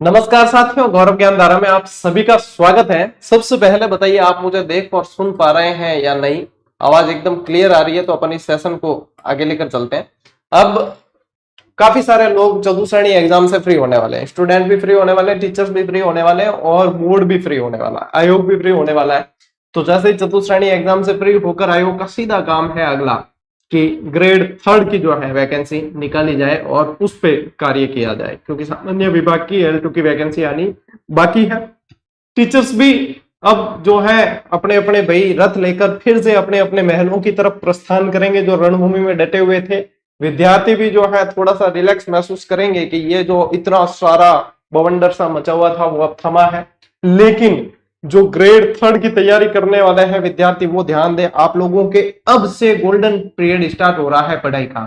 नमस्कार साथियों, गौरव ज्ञानधारा में आप सभी का स्वागत है। सबसे पहले बताइए आप मुझे देख और सुन पा रहे हैं या नहीं। आवाज एकदम क्लियर आ रही है तो अपन इस सेशन को आगे लेकर चलते हैं। अब काफी सारे लोग चतुश्रेणी एग्जाम से फ्री होने वाले हैं, स्टूडेंट भी फ्री होने वाले हैं, टीचर्स भी फ्री होने वाले हैं और बोर्ड भी फ्री होने वाला है, आयोग भी फ्री होने वाला है। तो जैसे ही चतुश्रेणी एग्जाम से फ्री होकर आयोग का सीधा काम है अगला कि ग्रेड 3 की जो है वैकेंसी निकाली जाए और उस पे कार्य किया जाए, क्योंकि सामान्य विभाग की L2 की वैकेंसी आनी बाकी है। टीचर्स भी अब जो है अपने अपने भाई रथ लेकर फिर से अपने अपने महलों की तरफ प्रस्थान करेंगे जो रणभूमि में डटे हुए थे। विद्यार्थी भी जो है थोड़ा सा रिलैक्स महसूस करेंगे कि ये जो इतना सारा बवंडर सा मचा हुआ था वो अब थमा है। लेकिन जो ग्रेड 3 की तैयारी करने वाले हैं विद्यार्थी वो ध्यान दें, आप लोगों के अब से गोल्डन पीरियड स्टार्ट हो रहा है पढ़ाई का।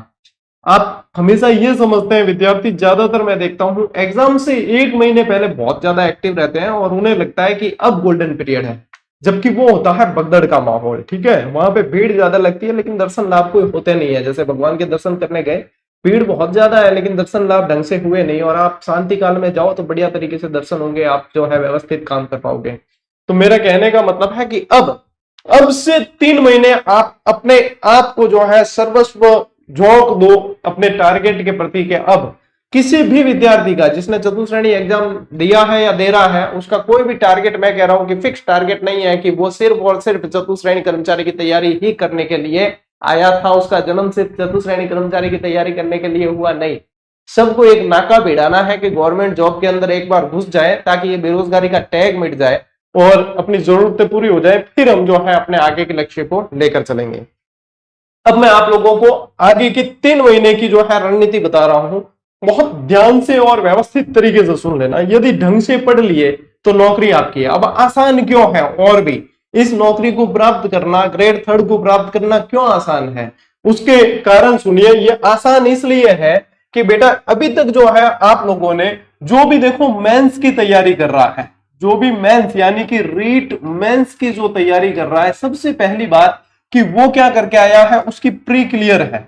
आप हमेशा ये समझते हैं, विद्यार्थी ज्यादातर मैं देखता हूं एग्जाम से 1 महीने पहले बहुत ज्यादा एक्टिव रहते हैं और उन्हें लगता है कि अब गोल्डन पीरियड है, जबकि वो होता है भगदड़ का माहौल। ठीक है, वहां पे भीड़ ज्यादा लगती है लेकिन दर्शन लाभ कोई होते नहीं है। जैसे भगवान के दर्शन करने गए, भीड़ बहुत ज्यादा है लेकिन दर्शन लाभ ढंग से हुए नहीं, और आप शांति काल में जाओ तो बढ़िया तरीके से दर्शन होंगे, आप जो है व्यवस्थित काम कर पाओगे। तो मेरा कहने का मतलब है कि अब से 3 महीने आप अपने आप को जो है सर्वस्व झोंक दो अपने टारगेट के प्रति। के अब किसी भी विद्यार्थी का जिसने चतुश्रेणी एग्जाम दिया है या दे रहा है उसका कोई भी टारगेट, मैं कह रहा हूं कि फिक्स टारगेट नहीं है कि वो सिर्फ और सिर्फ चतुश्रेणी कर्मचारी की तैयारी ही करने के लिए आया था, उसका जन्म सिर्फ चतुश्रेणी कर्मचारी की तैयारी करने के लिए हुआ नहीं। सबको एक नाका भिड़ाना है कि गवर्नमेंट जॉब के अंदर एक बार घुस जाए ताकि ये बेरोजगारी का टैग मिट जाए और अपनी जरूरतें पूरी हो जाए, फिर हम जो है अपने आगे के लक्ष्य को लेकर चलेंगे। अब मैं आप लोगों को आगे की 3 महीने की जो है रणनीति बता रहा हूं, बहुत ध्यान से और व्यवस्थित तरीके से सुन लेना। यदि ढंग से पढ़ लिए तो नौकरी आपकी है। अब आसान क्यों है, और भी इस नौकरी को प्राप्त करना, ग्रेड 3 को प्राप्त करना क्यों आसान है उसके कारण सुनिए। ये आसान इसलिए है कि बेटा अभी तक जो है आप लोगों ने जो भी देखो मेंस की तैयारी कर रहा है, जो भी मेंस यानी कि रीट मेंस की जो तैयारी कर रहा है, सबसे पहली बात कि वो क्या करके आया है, उसकी प्री क्लियर है।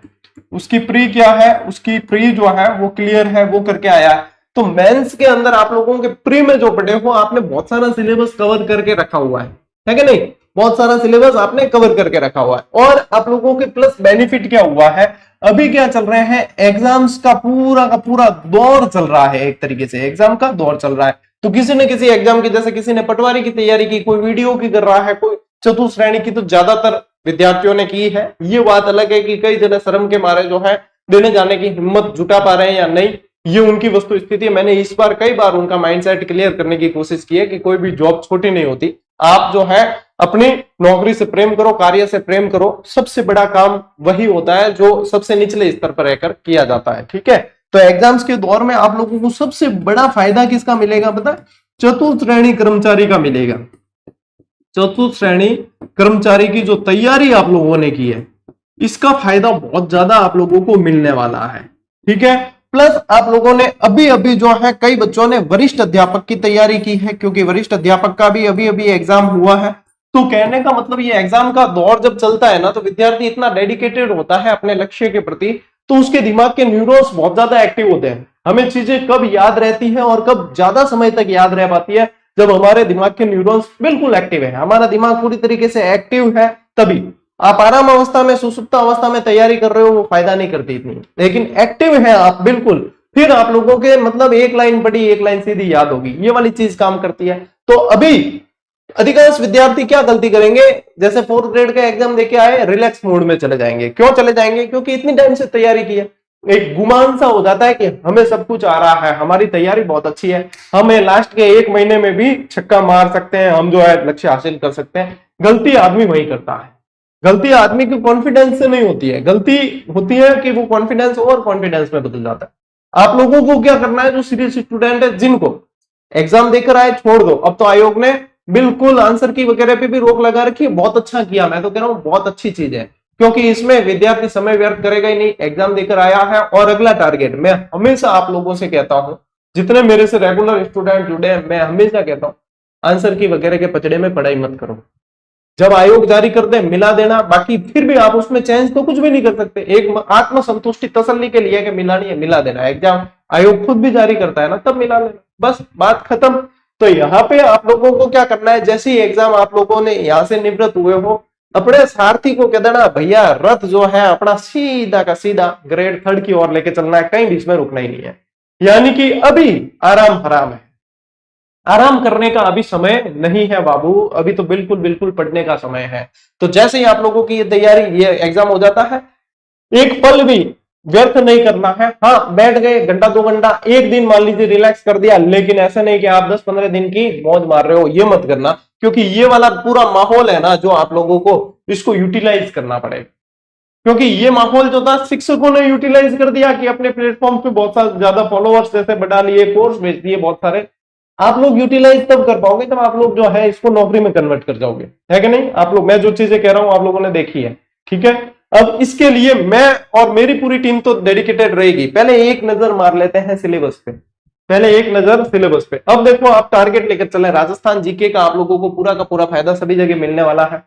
उसकी प्री क्या है, उसकी प्री जो है वो क्लियर है, वो करके आया है। तो मेंस के अंदर आप लोगों के प्री में जो पढ़े हो आपने बहुत सारा सिलेबस कवर करके रखा हुआ है कि नहीं? बहुत सारा सिलेबस आपने कवर करके रखा हुआ है। और आप लोगों के प्लस बेनिफिट क्या हुआ है, अभी क्या चल रहे हैं, एग्जाम्स का पूरा दौर चल रहा है। एक तरीके से एग्जाम का दौर चल रहा है। तो किसी न किसी एग्जाम की, जैसे किसी ने पटवारी की तैयारी की, कोई वीडियो की कर रहा है, कोई चतुश्रेणी की, तो ज्यादातर विद्यार्थियों ने की है। ये बात अलग है कि कई जने शर्म के मारे जो है देने जाने की हिम्मत जुटा पा रहे हैं या नहीं, ये उनकी वस्तु स्थिति है। मैंने इस बार कई बार उनका माइंडसेट क्लियर करने की कोशिश की है कि कोई भी जॉब छोटी नहीं होती। आप जो है अपनी नौकरी से प्रेम करो, कार्य से प्रेम करो। सबसे बड़ा काम वही होता है जो सबसे निचले स्तर पर रहकर किया जाता है। ठीक है, तो एग्जाम्स के दौर में आप लोगों को सबसे बड़ा फायदा किसका मिलेगा पता है? चतुश्रेणी कर्मचारी का मिलेगा। चतुश्रेणी कर्मचारी की जो तैयारी आप लोगों ने की है, इसका फायदा बहुत ज्यादा आप लोगों को मिलने वाला है। ठीक है, प्लस आप लोगों ने अभी जो है कई बच्चों ने वरिष्ठ अध्यापक की तैयारी की है, क्योंकि वरिष्ठ अध्यापक का भी अभी एग्जाम हुआ है। तो कहने का मतलब ये एग्जाम का दौर जब चलता है ना, तो विद्यार्थी इतना डेडिकेटेड होता है अपने लक्ष्य के प्रति, तो उसके दिमाग के न्यूरॉन्स बहुत ज्यादा एक्टिव होते हैं। हमें चीजें कब याद रहती है और कब ज्यादा समय तक याद रह पाती है, जब हमारे दिमाग के न्यूरॉन्स बिल्कुल एक्टिव है, हमारा दिमाग पूरी तरीके से एक्टिव है। तभी आप आराम अवस्था में, सुसुप्त अवस्था में तैयारी कर रहे हो, वो फायदा नहीं करती इतनी। लेकिन एक्टिव है आप बिल्कुल, फिर आप लोगों के मतलब एक लाइन पढ़ी, एक लाइन सीधी याद होगी, ये वाली चीज काम करती है। तो अभी अधिकांश विद्यार्थी क्या गलती करेंगे, जैसे 4th ग्रेड का एग्जाम देके आए, रिलैक्स मोड में चले जाएंगे। क्यों चले जाएंगे? क्योंकि इतनी टाइम से तैयारी की है। एक गुमान सा हो जाता है कि हमें सब कुछ आ रहा है, हमारी तैयारी बहुत अच्छी है, हमें लास्ट के 1 महीने में भी छक्का मार सकते हैं, हम जो है लक्ष्य हासिल कर सकते हैं। गलती आदमी वही करता है। गलती आदमी की कॉन्फिडेंस से नहीं होती है, गलती होती है कि वो कॉन्फिडेंस ओवर कॉन्फिडेंस में बदल जाता है। आप लोगों को क्या करना है, जो सीरियस स्टूडेंट है, जिनको एग्जाम देकर आए छोड़ दो। अब तो आयोग ने बिल्कुल आंसर की वगैरह पे भी रोक लगा रखी है। बहुत अच्छा किया, मैं तो कह रहा हूं बहुत अच्छी चीज है, क्योंकि इसमें विद्यार्थी समय व्यर्थ करेगा ही नहीं, एग्जाम देकर आया है। और अगला टारगेट, मैं हमेशा आप लोगों से कहता हूं, जितने मेरे से रेगुलर स्टूडेंट जुड़े हैं, मैं हमेशा कहता हूं आंसर की वगैरह के पचड़े में पढ़ाई मत करो। जब आयोग जारी कर दे मिला देना, बाकी फिर भी आप उसमें चेंज तो कुछ भी नहीं कर सकते। एक आत्म संतुष्टि तसल्ली के लिए कि मिला नहीं है, मिला देना। एग्जाम आयोग खुद भी जारी करता है ना, तब मिला लेना। बस बात खत्म। तो यहाँ पे आप लोगों को क्या करना है, जैसे ही एग्जाम आप लोगों ने यहाँ से निवृत्त हुए हो, अपने सारथी को कह देना भैया रथ जो है अपना सीधा का सीधा ग्रेड 3 की ओर लेके चलना है, कहीं बीच में रुकना ही नहीं है। यानी कि अभी आराम हराम है, आराम करने का अभी समय नहीं है बाबू, अभी तो बिल्कुल बिल्कुल पढ़ने का समय है। तो जैसे ही आप लोगों की ये तैयारी, ये एग्जाम हो जाता है, एक पल भी व्यर्थ नहीं करना है। हाँ बैठ गए घंटा 2 घंटा, एक दिन मान लीजिए रिलैक्स कर दिया, लेकिन ऐसा नहीं कि आप 10-15 दिन की मौज मार रहे हो, ये मत करना। क्योंकि ये वाला पूरा माहौल है ना जो आप लोगों को इसको यूटिलाइज करना पड़ेगा। क्योंकि ये माहौल जो था शिक्षकों ने यूटिलाइज कर दिया कि अपने प्लेटफॉर्म पे बहुत सारे ज्यादा फॉलोअर्स जैसे बढ़ा लिए, कोर्स भेज दिए बहुत सारे। आप लोग यूटिलाइज तब कर पाओगे जब आप लोग जो है इसको नौकरी में कन्वर्ट कर जाओगे, है कि नहीं। आप लोग, मैं जो चीजें कह रहा हूं आप लोगों ने देखी है, ठीक है। अब इसके लिए मैं और मेरी पूरी टीम तो डेडिकेटेड रहेगी। पहले एक नजर मार लेते हैं सिलेबस पे, पहले एक नजर सिलेबस पे। अब देखो आप टारगेट लेकर चले, राजस्थान जीके का आप लोगों को पूरा का पूरा फायदा सभी जगह मिलने वाला है।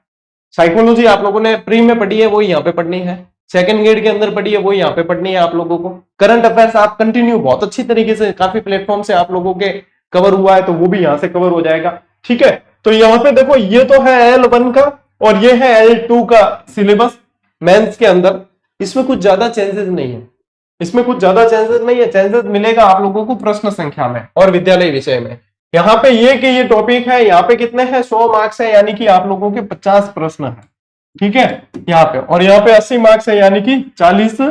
साइकोलॉजी आप लोगों ने प्री में पढ़ी है, वो यहाँ पे पढ़नी है। सेकंड ग्रेड के अंदर पढ़ी है, वो यहाँ पे पढ़नी है आप लोगों को। करंट अफेयर्स आप कंटिन्यू बहुत अच्छी तरीके से काफी प्लेटफॉर्म से आप लोगों के कवर हुआ है, तो वो भी यहाँ से कवर हो जाएगा, ठीक है। तो यहाँ पे देखो ये तो है L1 का और ये है L2 का सिलेबस मेंस के अंदर। इसमें कुछ ज्यादा चेंजेस नहीं है, इसमें कुछ ज्यादा चेंजेस नहीं है। चेंजेस मिलेगा आप लोगों को प्रश्न संख्या में और विद्यालय विषय में। यहाँ पे ये कि ये टॉपिक है, यहाँ पे कितने हैं 100 मार्क्स है, यानी कि आप लोगों के 50 प्रश्न है, ठीक है यहाँ पे। और यहाँ पे 80 मार्क्स है, यानी कि 40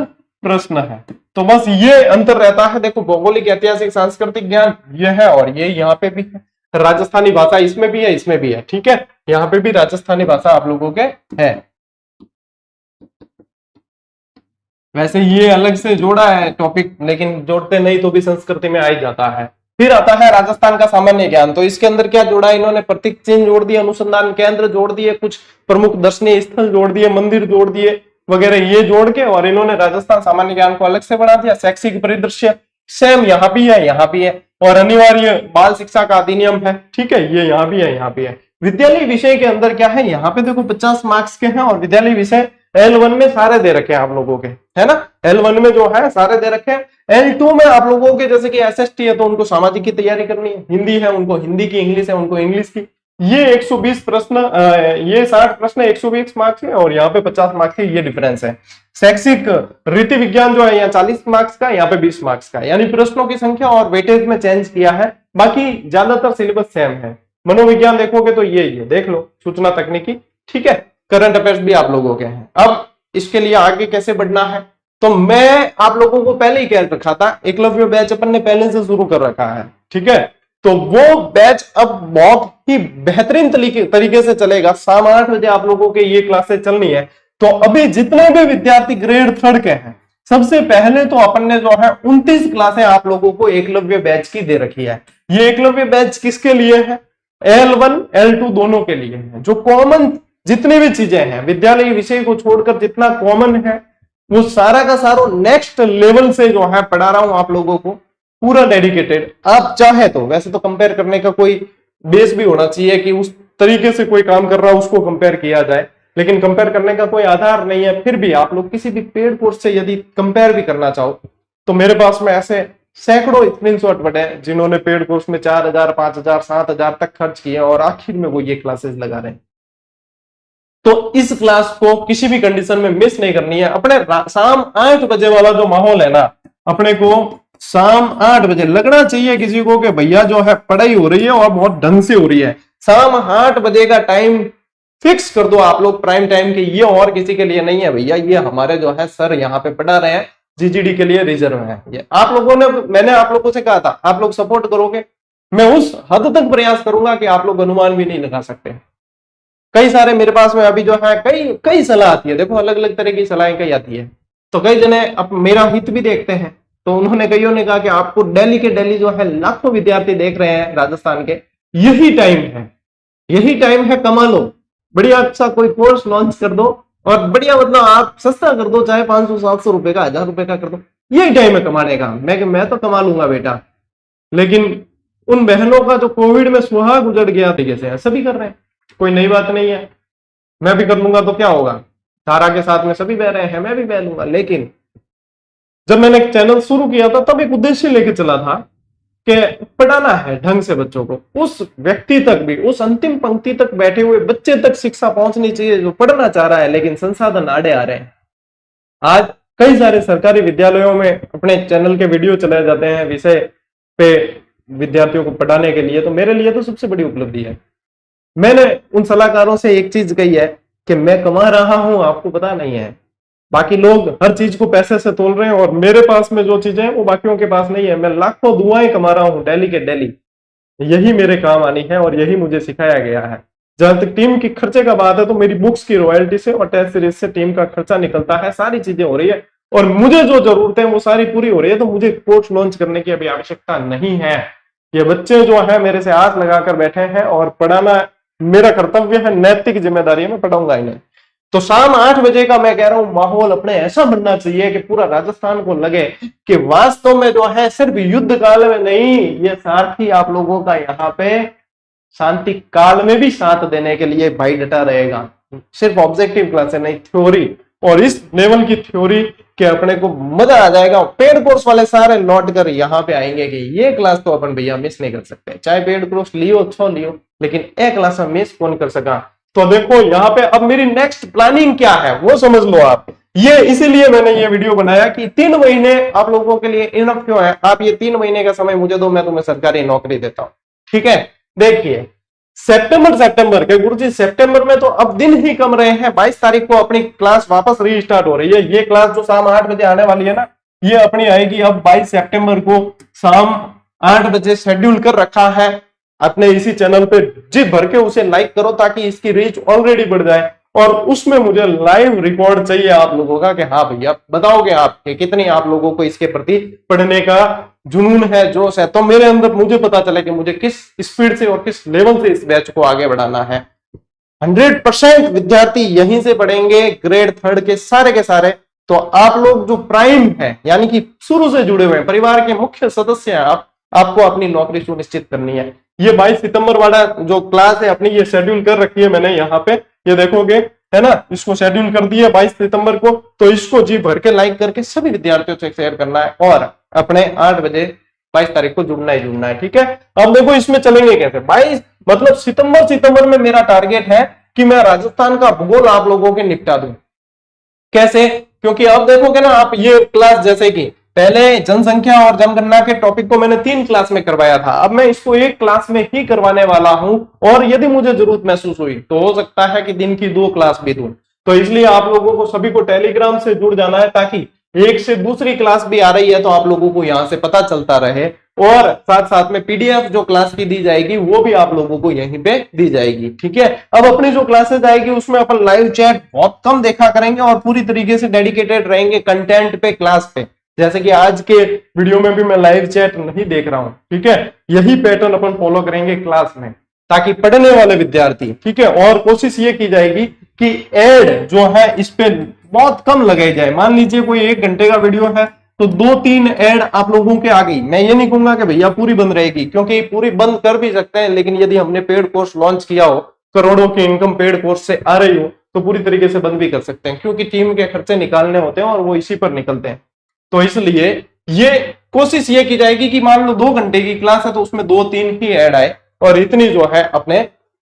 प्रश्न है। तो बस ये अंतर रहता है। देखो भौगोलिक, ऐतिहासिक, सांस्कृतिक ज्ञान ये है और ये यहाँ पे भी है। राजस्थानी भाषा इसमें भी है, इसमें भी है, ठीक है। यहाँ पे भी राजस्थानी भाषा आप लोगों के है। वैसे ये अलग से जोड़ा है टॉपिक, लेकिन जोड़ते नहीं तो भी संस्कृति में आ ही जाता है। फिर आता है राजस्थान का सामान्य ज्ञान। तो इसके अंदर क्या जोड़ा है इन्होंने, प्रतीक चिन्ह जोड़ दिए, अनुसंधान केंद्र जोड़ दिए, कुछ प्रमुख दर्शनीय स्थल जोड़ दिए, मंदिर जोड़ दिए वगैरह, ये जोड़ के और इन्होंने राजस्थान सामान्य ज्ञान को अलग से बना दिया। शैक्षिक परिदृश्य सेम यहाँ भी है, यहाँ भी है। और अनिवार्य बाल शिक्षा का अधिनियम है, ठीक है, ये यहाँ भी है, यहाँ भी है। विद्यालय विषय के अंदर क्या है, यहाँ पे देखो 50 मार्क्स के हैं और विद्यालय विषय L1 में सारे दे रखे हैं आप लोगों के, है ना। L1 में जो है सारे दे रखे हैं। L2 में आप लोगों के जैसे कि SST है तो उनको सामाजिक की तैयारी करनी है, हिंदी है उनको हिंदी की, इंग्लिश है उनको इंग्लिश की। ये 120 प्रश्न, ये 60 प्रश्न 120 मार्क्स है और यहाँ पे 50 मार्क्स है, ये डिफरेंस है। शैक्षिक रीति विज्ञान जो है यहाँ 40 मार्क्स का, यहाँ पे 20 मार्क्स का, यानी प्रश्नों की संख्या और वेटेज में चेंज किया है, बाकी ज्यादातर सिलेबस सेम है। मनोविज्ञान देखोगे तो ये देख लो, सूचना तकनीकी, ठीक है। करंट अफेयर्स भी आप लोगों के हैं। अब इसके लिए आगे कैसे बढ़ना है, तो मैं आप लोगों को पहले ही कह रखा था, एकलव्य बैच अपन ने पहले से शुरू कर रखा है, ठीक है। तो वो बैच अब बहुत ही बेहतरीन तरीके से चलेगा। शाम 8 बजे आप लोगों के ये क्लासेस चलनी है। तो अभी जितने भी विद्यार्थी ग्रेड 3 के हैं, सबसे पहले तो अपन ने जो है 29 क्लासें आप लोगों को एकलव्य बैच की दे रखी है। ये एकलव्य बैच किसके लिए है, L1 L2 दोनों के लिए है। जो कॉमन जितनी भी चीजें हैं विद्यालय विषय को छोड़कर जितना कॉमन है वो सारा का सारा नेक्स्ट लेवल से जो है पढ़ा रहा हूं आप लोगों को, पूरा डेडिकेटेड। आप चाहे तो वैसे तो कंपेयर करने का कोई बेस भी होना चाहिए कि उस तरीके से कोई काम कर रहा है उसको कंपेयर किया जाए, लेकिन कंपेयर करने का कोई आधार नहीं है। फिर भी आप लोग किसी भी पेड कोर्स से यदि कंपेयर भी करना चाहो तो मेरे पास में ऐसे सैकड़ों स्क्रीनशॉट बटे जिन्होंने पेड कोर्स में 4000, 5000, 7000 तक खर्च किए और आखिर में वो ये क्लासेस लगा रहे हैं। तो इस क्लास को किसी भी कंडीशन में मिस नहीं करनी है। अपने शाम 8 बजे वाला जो माहौल है ना, अपने को शाम 8 बजे लगना चाहिए किसी को कि भैया जो है पढ़ाई हो रही है और बहुत ढंग से हो रही है। शाम 8 बजे का टाइम फिक्स कर दो आप लोग प्राइम टाइम के, ये और किसी के लिए नहीं है भैया, ये हमारे जो है सर यहाँ पे पढ़ा रहे हैं, जीजीडी के लिए रिजर्व है। ये आप लोगों ने, मैंने आप लोगों से कहा था आप लोग सपोर्ट करोगे, मैं उस हद तक प्रयास करूंगा कि आप लोग अनुमान भी नहीं लगा सकते। कई सारे मेरे पास में अभी जो है कई सलाह आती है, देखो अलग अलग तरह की सलाहें कई आती है। तो कई जने अब मेरा हित भी देखते हैं, तो उन्होंने कईयों ने कहा कि आपको दिल्ली के दिल्ली जो है लाखों विद्यार्थी देख रहे हैं राजस्थान के, यही टाइम है कमा लो, बढ़िया अच्छा कोई कोर्स लॉन्च कर दो और बढ़िया मतलब आप सस्ता कर दो, चाहे 500-700 रुपए का, 1000 रुपए का कर दो, यही टाइम है कमाने का। मैं तो कमा लूंगा बेटा, लेकिन उन बहनों का जो कोविड में सुहाग उजड़ गया तरीके से सभी कर रहे हैं, कोई नई बात नहीं है। मैं भी कर लूंगा तो क्या होगा, धारा के साथ में सभी बह रहे हैं, मैं भी बह लूंगा। लेकिन जब मैंने चैनल शुरू किया था तब एक उद्देश्य लेके चला था कि पढ़ाना है ढंग से बच्चों को, उस व्यक्ति तक भी, उस अंतिम पंक्ति तक बैठे हुए बच्चे तक शिक्षा पहुंचनी चाहिए जो पढ़ना चाह रहा है लेकिन संसाधन आड़े आ रहे हैं। आज कई सारे सरकारी विद्यालयों में अपने चैनल के वीडियो चलाए जाते हैं विषय पे विद्यार्थियों को पढ़ाने के लिए, तो मेरे लिए तो सबसे बड़ी उपलब्धि है। मैंने उन सलाहकारों से एक चीज कही है कि मैं कमा रहा हूं, आपको पता नहीं है। बाकी लोग हर चीज को पैसे से तोल रहे हैं और मेरे पास में जो चीजें हैं वो बाकियों के पास नहीं है। मैं लाखों दुआएं कमा रहा हूं डेली के डेली, यही मेरे काम आनी है और यही मुझे सिखाया गया है। जहां तक टीम की खर्चे का बात है तो मेरी बुक्स की रॉयल्टी से और टेस्ट सीरीज से टीम का खर्चा निकलता है, सारी चीजें हो रही है और मुझे जो जरूरत है वो सारी पूरी हो रही है। तो मुझे कोर्स लॉन्च करने की अभी आवश्यकता नहीं है। ये बच्चे जो है मेरे से आस लगाकर बैठे हैं और पढ़ाना मेरा कर्तव्य है, नैतिक जिम्मेदारी है, मैं पढ़ाऊंगा इन्हें। तो शाम 8 बजे का मैं कह रहा हूं माहौल अपने ऐसा बनना चाहिए कि पूरा राजस्थान को लगे कि वास्तव में जो है सिर्फ युद्ध काल में नहीं, ये सारथी आप लोगों का यहाँ पे शांति काल में भी साथ देने के लिए भाई डटा रहेगा। सिर्फ ऑब्जेक्टिव क्लास है नहीं, थ्योरी, और इस लेवल की थ्योरी के अपने को मजा आ जाएगा। पेड कोर्स वाले सारे लौट कर यहाँ पे आएंगे कि ये क्लास तो अपन भैया मिस नहीं कर सकते, चाहे पेड कोर्स लियो छो लियो, लेकिन एक क्लास में मिस कौन कर सका। तो देखो यहाँ पे अब मेरी नेक्स्ट प्लानिंग क्या है वो समझ लो आप। ये इसीलिए मैंने ये वीडियो बनाया कि 3 महीने आप लोगों के लिए इनफ क्यों है। आप ये 3 महीने का समय मुझे दो, मैं तुम्हें सरकारी नौकरी देता हूं, ठीक है। देखिए सितंबर के गुरुजी, सितंबर में तो अब दिन ही कम रहे हैं। 22 तारीख को अपनी क्लास वापस रीस्टार्ट हो रही है। ये क्लास जो शाम 8 बजे आने वाली है ना, ये अपनी आएगी अब 22 सितंबर को शाम 8 बजे शेड्यूल कर रखा है अपने इसी चैनल पे। जी भर के उसे लाइक करो ताकि इसकी रीच ऑलरेडी बढ़ जाए और उसमें मुझे लाइव रिकॉर्ड चाहिए आप लोगों का कि हाँ भैया बताओगे आप कि कितनी आप लोगों को इसके प्रति पढ़ने का जुनून है, जोश है। तो मेरे अंदर मुझे पता चले कि मुझे किस स्पीड से और किस लेवल से इस बैच को आगे बढ़ाना है। 100% विद्यार्थी यहीं से पढ़ेंगे, ग्रेड 3 के सारे। तो आप लोग जो प्राइम है यानी कि शुरू से जुड़े हुए हैं, परिवार के मुख्य सदस्य हैं, आपको अपनी नौकरी सुनिश्चित करनी है। ये 22 सितंबर वाला जो क्लास है अपनी, ये शेड्यूल कर रखी है मैंने यहाँ पे, ये देखोगे है ना, इसको शेड्यूल कर दिया 22 सितंबर को। तो इसको जी भर के लाइक करके सभी विद्यार्थियों से शेयर करना है और अपने 8 बजे 22 तारीख को जुड़ना है, ठीक है। अब देखो इसमें चलेंगे कैसे। 22 मतलब सितंबर में मेरा टारगेट है कि मैं राजस्थान का भूगोल आप लोगों के निपटा दूं। कैसे? क्योंकि अब देखोगे ना आप, ये क्लास जैसे कि पहले जनसंख्या और जनगणना के टॉपिक को मैंने 3 क्लास में करवाया था, अब मैं इसको 1 क्लास में ही करवाने वाला हूं और यदि मुझे जरूरत महसूस हुई तो हो सकता है कि दिन की 2 क्लास भी दूं। तो इसलिए आप लोगों को सभी को टेलीग्राम से जुड़ जाना है ताकि एक से दूसरी क्लास भी आ रही है तो आप लोगों को यहां से पता चलता रहे और साथ में पीडीएफ जो क्लास की दी जाएगी वो भी आप लोगों को यहीं पे दी जाएगी, ठीक है। अब अपनी जो क्लासेस आएगी उसमें अपन लाइव चैट बहुत कम देखा करेंगे और पूरी तरीके से डेडिकेटेड रहेंगे कंटेंट पे, क्लास पे। जैसे कि आज के वीडियो में भी मैं लाइव चैट नहीं देख रहा हूं, ठीक है। यही पैटर्न अपन फॉलो करेंगे क्लास में ताकि पढ़ने वाले विद्यार्थी, ठीक है। और कोशिश ये की जाएगी कि एड जो है इस पे बहुत कम लगाई जाए। मान लीजिए कोई 1 घंटे का वीडियो है तो 2-3 एड आप लोगों के आ गई। मैं ये नहीं कहूंगा कि भैया पूरी बंद रहेगी, क्योंकि पूरी बंद कर भी सकते हैं, लेकिन यदि हमने पेड कोर्स लॉन्च किया हो, करोड़ों की इनकम पेड कोर्स से आ रही हो, तो पूरी तरीके से बंद भी कर सकते हैं, क्योंकि टीम के खर्चे निकालने होते हैं और वो इसी पर निकलते हैं। तो इसलिए ये कोशिश ये की जाएगी कि मान लो 2 घंटे की क्लास है तो उसमें 2-3 ही ऐड आए और इतनी जो है अपने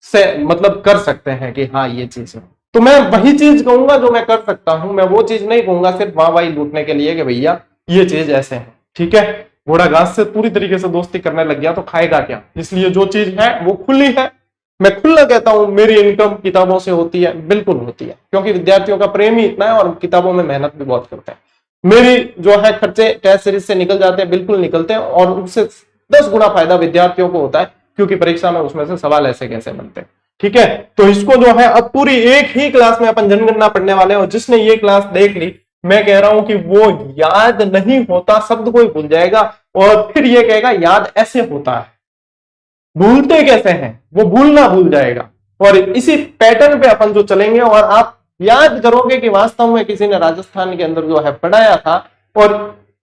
से मतलब कर सकते हैं कि हाँ ये चीज है। तो मैं वही चीज कहूंगा जो मैं कर सकता हूं, मैं वो चीज नहीं कहूंगा सिर्फ वाहवाही लूटने के लिए कि भैया ये चीज ऐसे है, ठीक है। घोड़ा घास से पूरी तरीके से दोस्ती करने लग गया तो खाएगा क्या। इसलिए जो चीज है वो खुली है, मैं खुला कहता हूं मेरी इनकम किताबों से होती है, बिल्कुल होती है, क्योंकि विद्यार्थियों का प्रेम ही इतना है और किताबों में मेहनत भी बहुत करते हैं। मेरी जो है खर्चे टेस्ट सीरीज से निकल जाते हैं, बिल्कुल निकलते हैं, और उससे 10 गुना फायदा विद्यार्थियों को होता है, क्योंकि परीक्षा में उसमें से सवाल ऐसे कैसे बनते हैं, ठीक है। तो इसको जो है अब पूरी एक ही क्लास में अपन जनगणना पढ़ने वाले हैं और जिसने ये क्लास देख ली, मैं कह रहा हूं कि वो याद नहीं होता शब्द कोई भूल जाएगा और फिर ये कहेगा याद ऐसे होता है, भूलते कैसे हैं, वो भूलना भूल जाएगा। और इसी पैटर्न पे अपन जो चलेंगे और आप याद करोगे कि वास्तव में किसी ने राजस्थान के अंदर जो है पढ़ाया था और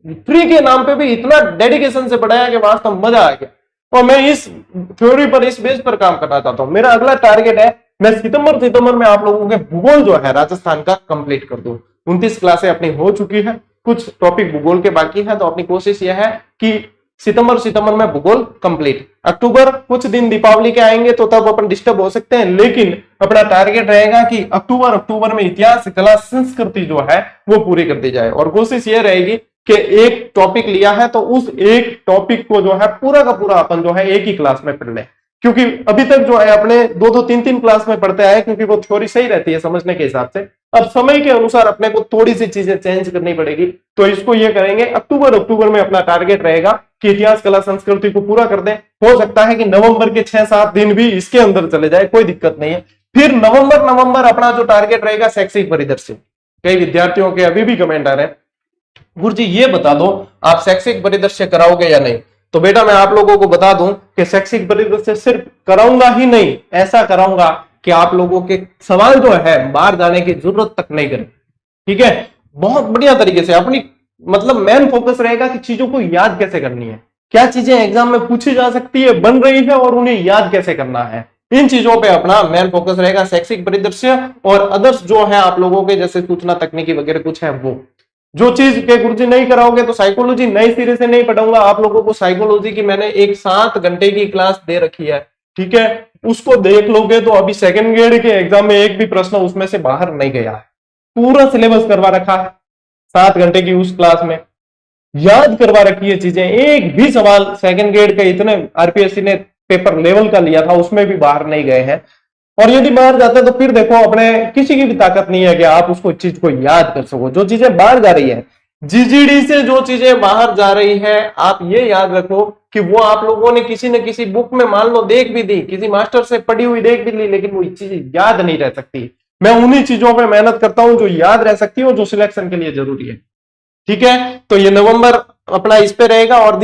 फ्री के नाम पे भी इतना डेडिकेशन से पढ़ाया कि वास्तव में मजा आ गया। और मैं इस थ्योरी पर, इस बेस पर काम करना चाहता हूं। मेरा अगला टारगेट है मैं सितंबर में आप लोगों के भूगोल जो है राजस्थान का कंप्लीट कर दूं। 29 क्लासें अपनी हो चुकी है, कुछ टॉपिक भूगोल के बाकी है, तो अपनी कोशिश यह है कि सितंबर में भूगोल कंप्लीट। अक्टूबर कुछ दिन दीपावली के आएंगे तो तब अपन डिस्टर्ब हो सकते हैं, लेकिन अपना टारगेट रहेगा कि अक्टूबर में इतिहास, कला, संस्कृति जो है वो पूरी कर दी जाए। और कोशिश ये रहेगी कि एक टॉपिक लिया है तो उस एक टॉपिक को जो है पूरा का पूरा अपन जो है एक ही क्लास में पढ़ लें, क्योंकि अभी तक जो है अपने 2-2, 3-3 क्लास में पढ़ते आए, क्योंकि वो थ्योरी सही रहती है समझने के हिसाब से। अब समय के अनुसार अपने को थोड़ी सी चीजें चेंज करनी पड़ेगी, तो इसको ये करेंगे अक्टूबर में अपना टारगेट रहेगा कि इतिहास, कला, संस्कृति को पूरा कर दें। हो सकता है कि नवंबर के 6-7 दिन भी इसके अंदर चले जाए, कोई दिक्कत नहीं है। फिर नवंबर अपना जो टारगेट रहेगा शैक्षिक परिदृश्य। कई विद्यार्थियों के अभी भी कमेंट आ रहे हैं, गुरुजी ये बता दो आप शैक्षिक परिदृश्य कराओगे या नहीं। तो बेटा मैं आप लोगों को बता दूं कि शैक्षिक परिदृश्य सिर्फ कराऊंगा ही नहीं, ऐसा कराऊंगा कि आप लोगों के सवाल जो है बाहर जाने की जरूरत तक नहीं करें। ठीक है, बहुत बढ़िया तरीके से अपनी मतलब मेन फोकस रहेगा कि चीजों को याद कैसे करनी है, क्या चीजें एग्जाम में पूछी जा सकती है, बन रही है, और उन्हें याद कैसे करना है। इन चीजों पे अपना मेन फोकस रहेगा। शैक्षिक परिदृश्य और अदर्स जो है आप लोगों के जैसे सूचना तकनीकी वगैरह कुछ है, वो जो चीज के गुरुजी नहीं कराओगे तो साइकोलॉजी नए सिरे से नहीं पढ़ाऊंगा आप लोगों को। साइकोलॉजी की मैंने एक 7 घंटे की क्लास दे रखी है, ठीक है, उसको देख लोगे तो अभी सेकंड ग्रेड के एग्जाम में एक भी प्रश्न उसमें से बाहर नहीं गया है। पूरा सिलेबस करवा रखा है 7 घंटे की उस क्लास में, याद करवा रखी है चीजें। एक भी सवाल सेकंड ग्रेड के इतने आरपीएससी ने पेपर लेवल का लिया था उसमें भी बाहर नहीं गए हैं। और यदि बाहर जाते तो फिर देखो अपने किसी की भी ताकत नहीं है कि आप उसको चीज को याद कर सको। जो चीजें बाहर जा रही है, जीजीडी से जो चीजें बाहर जा रही है, आप ये याद रखो कि वो आप लोगों ने किसी न किसी बुक में मान लो देख भी दी, किसी मास्टर से पढ़ी हुई देख भी ली, लेकिन वो चीज याद नहीं रह सकती। मैं उन्हीं चीजों पर मेहनत करता हूं जो याद रह सकती है और जो सिलेक्शन के लिए जरूरी है। ठीक है, तो ये नवंबर अपना इस पे रहेगा। और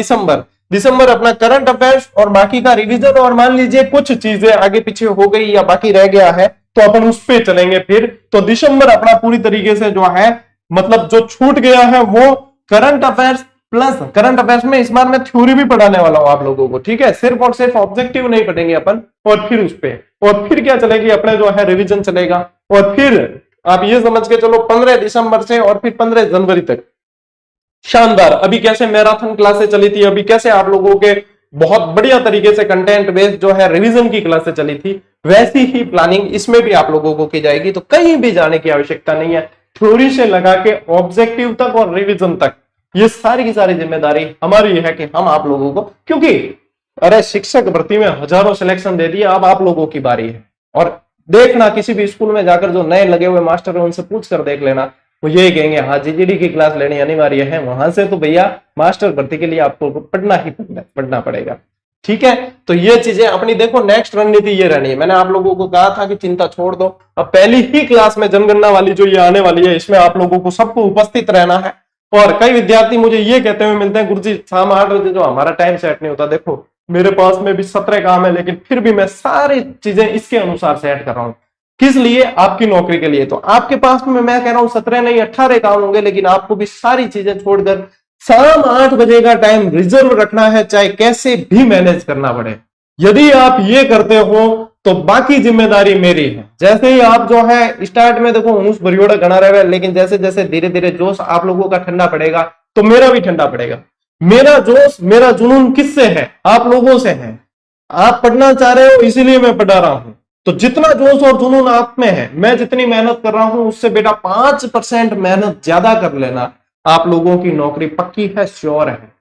दिसंबर अपना करंट अफेयर्स और बाकी का रिवीजन। और मान लीजिए कुछ चीजें आगे पीछे हो गई या बाकी रह गया है तो अपन उस पे चलेंगे फिर। तो दिसंबर अपना पूरी तरीके से जो है मतलब जो छूट गया है वो current affairs plus current affairs में इस बार मैं थ्योरी भी पढ़ाने वाला हूं आप लोगों को। ठीक है, सिर्फ और सिर्फ ऑब्जेक्टिव नहीं पढ़ेंगे अपन। और फिर उस पे और फिर क्या चलेगी अपने जो है रिविजन चलेगा। और फिर आप ये समझ के चलो 15 दिसंबर से और फिर 15 जनवरी तक शानदार। अभी कैसे मैराथन क्लासेस चली थी, अभी कैसे आप लोगों के बहुत बढ़िया तरीके से कंटेंट बेस्ड जो है रिवीजन की क्लासेस चली थी, वैसी ही प्लानिंग इसमें भी आप लोगों को की जाएगी। तो कहीं भी जाने की आवश्यकता नहीं है, थ्योरी से लगा के ऑब्जेक्टिव तक और रिवीजन तक ये सारी की सारी जिम्मेदारी हमारी है कि हम आप लोगों को, क्योंकि अरे शिक्षक भर्ती में हजारों सिलेक्शन दे दिए, अब आप लोगों की बारी है। और देखना किसी भी स्कूल में जाकर जो नए लगे हुए मास्टर है उनसे पूछ कर देख लेना, वो यही कहेंगे हाँ जीजीडी की क्लास लेनी अनिवार्य है। वहां से तो भैया मास्टर भर्ती के लिए आपको पढ़ना ही पढ़ना पड़ेगा। ठीक है, तो ये चीजें अपनी देखो। नेक्स्ट रणनीति ये रहनी है, मैंने आप लोगों को कहा था कि चिंता छोड़ दो। अब पहली ही क्लास में जनगणना वाली जो ये आने वाली है, इसमें आप लोगों को सबको उपस्थित रहना है। और कई विद्यार्थी मुझे ये कहते हुए मिलते हैं, गुरुजी शाम 8 बजे जो हमारा टाइम सेट नहीं होता। देखो मेरे पास में भी 17 काम है, लेकिन फिर भी मैं सारी चीजें इसके अनुसार सेट कर रहा हूं। किस लिए? आपकी नौकरी के लिए। तो आपके पास में मैं कह रहा हूं 17 नहीं 18 काम होंगे, लेकिन आपको भी सारी चीजें छोड़कर शाम 8 बजे का टाइम रिजर्व रखना है, चाहे कैसे भी मैनेज करना पड़े। यदि आप ये करते हो तो बाकी जिम्मेदारी मेरी है। जैसे ही आप जो है स्टार्ट में देखो ऊंस भरियोड़ा गणा रहे, लेकिन जैसे जैसे धीरे धीरे जोश आप लोगों का ठंडा पड़ेगा तो मेरा भी ठंडा पड़ेगा। मेरा जोश मेरा जुनून किससे है? आप लोगों से है। आप पढ़ना चाह रहे हो इसीलिए मैं पढ़ा रहा हूं। तो जितना जोश और जुनून आप में है, मैं जितनी मेहनत कर रहा हूं उससे बेटा 5% मेहनत ज्यादा कर लेना, आप लोगों की नौकरी पक्की है, श्योर है।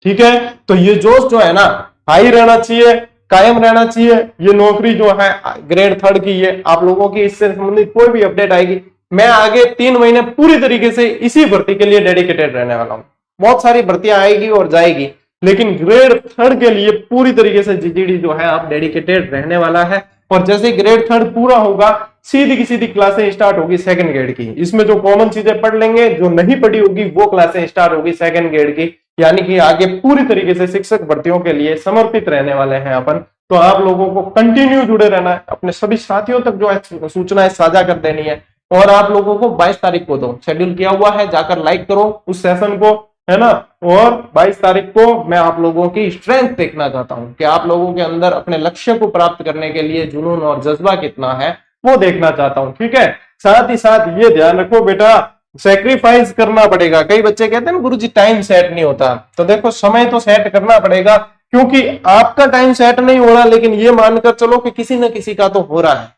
ठीक है, तो ये जोश जो है ना हाई रहना चाहिए, कायम रहना चाहिए। ये नौकरी जो है ग्रेड 3 की, ये आप लोगों की इससे संबंधित कोई भी अपडेट आएगी, मैं आगे 3 महीने पूरी तरीके से इसी भर्ती के लिए डेडिकेटेड रहने वाला हूं। बहुत सारी भर्तियां आएगी और जाएगी, लेकिन ग्रेड 3 के लिए पूरी तरीके से जीजीडी जो है आप डेडिकेटेड रहने वाला है। और जैसे ग्रेड 3 पूरा होगा, सीधी की सीधी क्लासें स्टार्ट होगी सेकंड ग्रेड की। इसमें जो कॉमन चीजें पढ़ लेंगे, जो नहीं पढ़ी होगी वो क्लासें स्टार्ट होगी सेकंड ग्रेड की। यानी कि आगे पूरी तरीके से शिक्षक भर्तियों के लिए समर्पित रहने वाले हैं अपन। तो आप लोगों को कंटिन्यू जुड़े रहना है, अपने सभी साथियों तक जो है सूचनाएं साझा कर देनी है। और आप लोगों को 22 तारीख को दो शेड्यूल किया हुआ है, जाकर लाइक करो उस सेशन को, है ना। और 22 तारीख को मैं आप लोगों की स्ट्रेंथ देखना चाहता हूं कि आप लोगों के अंदर अपने लक्ष्य को प्राप्त करने के लिए जुनून और जज्बा कितना है वो देखना चाहता हूं। ठीक है, साथ ही साथ ये ध्यान रखो बेटा, सेक्रीफाइस करना पड़ेगा। कई बच्चे कहते हैं ना गुरुजी टाइम सेट नहीं होता, तो देखो समय तो सेट करना पड़ेगा, क्योंकि आपका टाइम सेट नहीं हो रहा, लेकिन ये मानकर चलो कि किसी न किसी का तो हो रहा है,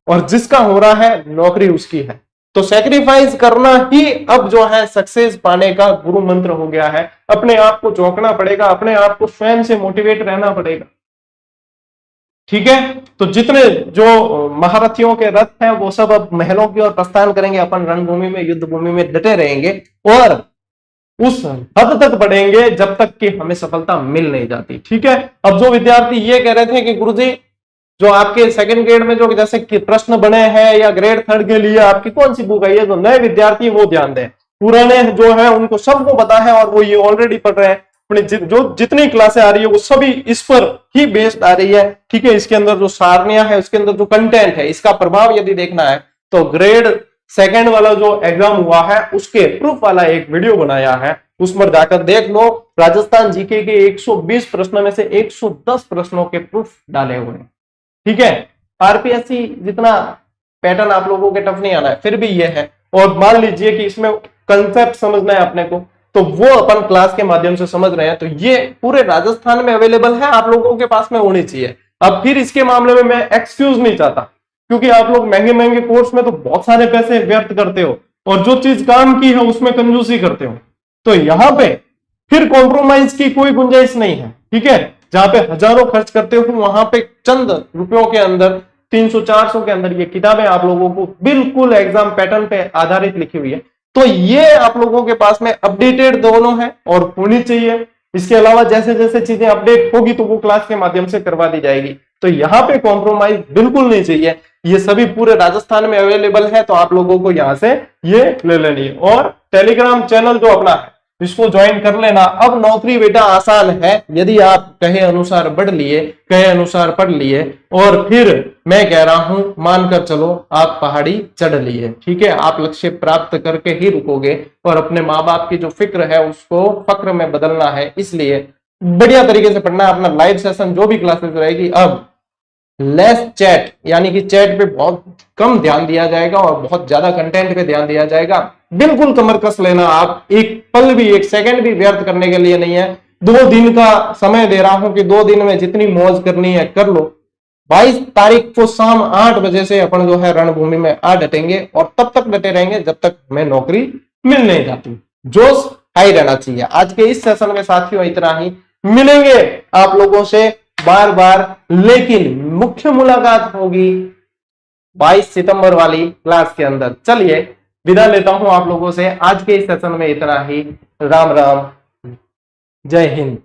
और जिसका हो रहा है नौकरी उसकी है। तो सेक्रीफाइस करना ही अब जो है सक्सेस पाने का गुरु मंत्र हो गया है। अपने आप को चौंकना पड़ेगा, अपने आप को स्वयं से मोटिवेट रहना पड़ेगा। ठीक है, तो जितने जो महारथियों के रथ हैं वो सब अब महलों की ओर प्रस्थान करेंगे, अपन रणभूमि में, युद्ध भूमि में डटे रहेंगे और उस हद तक बढ़ेंगे जब तक कि हमें सफलता मिल नहीं जाती। ठीक है, अब जो विद्यार्थी ये कह रहे थे कि गुरुजी जो आपके सेकंड ग्रेड में जो जैसे कि प्रश्न बने हैं या ग्रेड थर्ड के लिए आपकी कौन सी बुक आई है, जो नए विद्यार्थी वो ध्यान दें। पुराने जो है उनको सबको पता है और वो ये ऑलरेडी पढ़ रहे हैं, अपनी जो जितनी क्लासें आ रही है वो सभी इस पर ही बेस्ड आ रही है। ठीक है, इसके अंदर जो सारणियां है, उसके अंदर जो कंटेंट है, इसका प्रभाव यदि देखना है तो ग्रेड सेकंड वाला जो एग्जाम हुआ है उसके प्रूफ वाला एक वीडियो बनाया है, उस पर जाकर देख लो। राजस्थान जीके के 120 प्रश्नों में से 110 प्रश्नों के प्रूफ डाले हुए हैं। ठीक है, आरपीएससी जितना पैटर्न आप लोगों के टफ नहीं आना है, फिर भी ये है। और मान लीजिए कि इसमें कंसेप्ट समझना है अपने को, तो वो अपन क्लास के माध्यम से समझ रहे हैं, तो ये पूरे राजस्थान में अवेलेबल है, आप लोगों के पास में होनी चाहिए। अब फिर इसके मामले में मैं एक्सक्यूज नहीं चाहता, क्योंकि आप लोग महंगे महंगे कोर्स में तो बहुत सारे पैसे व्यर्थ करते हो और जो चीज काम की है उसमें कंजूसी करते हो, तो यहां पे फिर कॉम्प्रोमाइज की कोई गुंजाइश नहीं है। ठीक है, जहां पे हजारों खर्च करते हो वहां पे चंद रुपयों के अंदर 300-400 के अंदर ये किताबें आप लोगों को बिल्कुल एग्जाम पैटर्न पे आधारित लिखी हुई है। तो ये आप लोगों के पास में अपडेटेड दोनों है और होनी चाहिए। इसके अलावा जैसे जैसे चीजें अपडेट होगी तो वो क्लास के माध्यम से करवा दी जाएगी, तो यहाँ पे कॉम्प्रोमाइज बिल्कुल नहीं चाहिए। ये सभी पूरे राजस्थान में अवेलेबल है, तो आप लोगों को यहां से ये ले लेनी है। और टेलीग्राम चैनल जो अपना है इसको ज्वाइन कर लेना। अब नौकरी बेटा आसान है, यदि आप कहे अनुसार बढ़ लिए, कहे अनुसार पढ़ लिए, और फिर मैं कह रहा हूं मानकर चलो आप पहाड़ी चढ़ लिए। ठीक है, आप लक्ष्य प्राप्त करके ही रुकोगे, और अपने माँ बाप की जो फिक्र है उसको फक्र में बदलना है। इसलिए बढ़िया तरीके से पढ़ना है। अपना लाइव सेशन जो भी क्लासेस रहेगी, अब लेस चैट, यानी कि चैट पे बहुत कम ध्यान दिया जाएगा और बहुत ज्यादा कंटेंट पे ध्यान दिया जाएगा। बिल्कुल कमर कस लेना, आप एक पल भी, एक सेकंड भी व्यर्थ करने के लिए नहीं है। 2 दिन का समय दे रहा हूं कि 2 दिन में जितनी मौज करनी है कर लो। 22 तारीख को शाम 8 बजे से अपन जो है रणभूमि में आ डटेंगे, और तब तक डटे रहेंगे जब तक हमें नौकरी मिल नहीं जाती। जोश हाई रहना चाहिए। आज के इस सेशन में साथियों इतना ही, मिलेंगे आप लोगों से बार बार, लेकिन मुख्य मुलाकात होगी 22 सितंबर वाली क्लास के अंदर। चलिए विदा लेता हूं आप लोगों से। आज के इस सेशन में इतना ही। राम राम, जय हिंद।